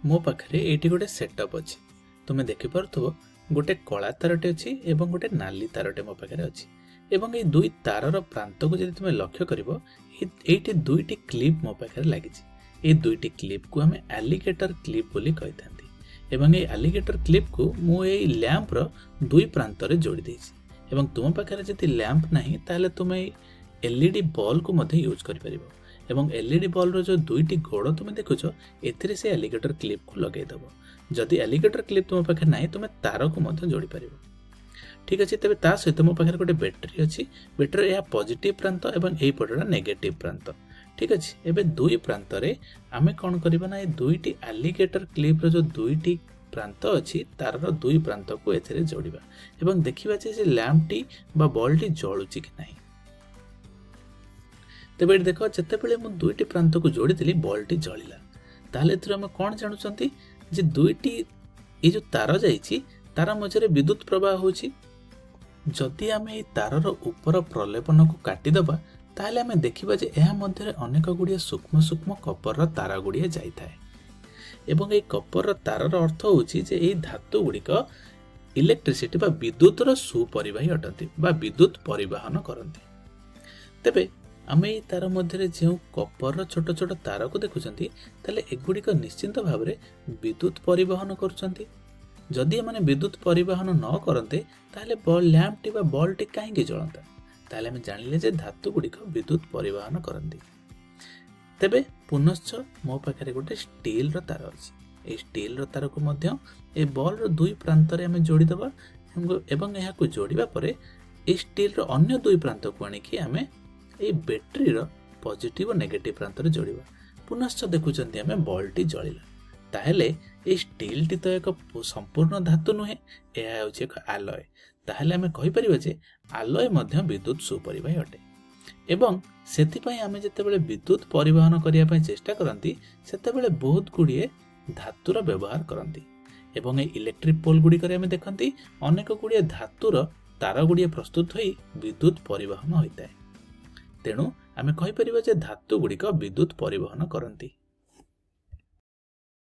मो पाखे ये गोटे सेटअप अच्छी तुम देखिपुव गोटे कला तारटे अच्छी एवं गोटे नाली तारटे मो पाखे अच्छी एवं ये दुई तारर प्रांत को जब तुम लक्ष्य कर दुईटी क्लिप मो पाखे लगी ये दुईटी क्लिप को आम एलिगेटर क्लिप बोली कही था एवं ये एलिगेटर क्लिप को मुझे लैंपर दुई प्रांत रे जोड़ी देछि एवं तुम पाखे जदि लैंप नहीं ताले तुम एलईडी बल्ब को मध्य यूज कर परिबो एवं एलईडी बल्ब रो जो दुईटी गोड़ तुम देखुछ एथिरे से एलिगेटर क्लिप को लगे दबो जदि एलिगेटर क्लिप तुम पाखे नहीं तुम तार को मध्य जोड़ी परिबो। ठीक अच्छे तेज ता सहित मो पाखे गोटे बैटेरी अच्छी बैटेरी यह पॉजिटिव प्रांत एवं यही पटरा नेगेटिव प्रांत। ठीक अच्छे एवं दुई प्रांत रे आमे कौन करबा ना दुईटी एलिगेटर क्लिप रो जो दुईटी प्रांत अच्छी तार दुई प्रांत को एथिरे जोड़िबा एवं देखिबा जे लैंप टी बा बल्ब टी जळुची कि नाही। तेबे देख जितेबाला मुझे दुईटी प्रांत को जोड़ी बल्ब टी जलिला ताले आम कौन जानुचंती जे दुईटी ये जो तार जाइछि तार मझे विद्युत प्रवाह होछि जदि आम ये तारर ऊपर प्रलेपन को काटिदबा ताहले आम देखिबा जे एहा मध्यरे अनेक गुड़िया सूक्ष्म सूक्ष्म कपर तार गुड़िया जाइथाए एवं ये कपर तारर अर्थ होछि जे ये धातु गुड़िक इलेक्ट्रिसिटी बा विद्युतर सुपरिवाही अटंती बा विद्युत परिवहन करती। तेबे आम ये तार मध्य जो कपर छोट छोट तार को देखुंती एगुड़िक निश्चिंत भाव में विद्युत परिवहन करुँच जदि एमाने विद्युत परिवहन न करते ताहले लैंप टी बल्ब टी कहीं जलता ताहले आम जानिले जे धातु गुड़िक विद्युत परिवहन करती। तेबे पुनश्च मो पाखे गोटे स्टील रो तार अच्छी ये स्टील रो तार को मध्य ए बल्ब रो दुई प्रांत रे आम जोड़ीदेवा एवं यहाँ को जोड़िबा परे ए स्टील रो अन्य दुई प्रांत को आनिकी आम ये बैटेरी रो पॉजिटिव और नेगेटिव प्रांत रे जोड़िबा पुनश्च देखुचंती आम बल्ब टी जलिला ताहले ये स्टील टी तो एक संपूर्ण धातु नुहे यह होछि एक आलय ताहले आम कहि परिबा जे आलय मध्य विद्युत सुपरिवाही अटे एवं सेथिपई आम जेतेबेले विद्युत परिवहन करिया पई चेष्टा करंती सेतेबेले बहुत गुड़िए धातुर व्यवहार करंती एवं ये इलेक्ट्रिक पोल गुड़ी करे आम देखंती अनेक गुड़िए धातुर तार गुड़िए प्रस्तुत होई विद्युत परिवहन होइताए तेणु आम कहि परिबा जे धातु गुड़िक विद्युत परिवहन करंती।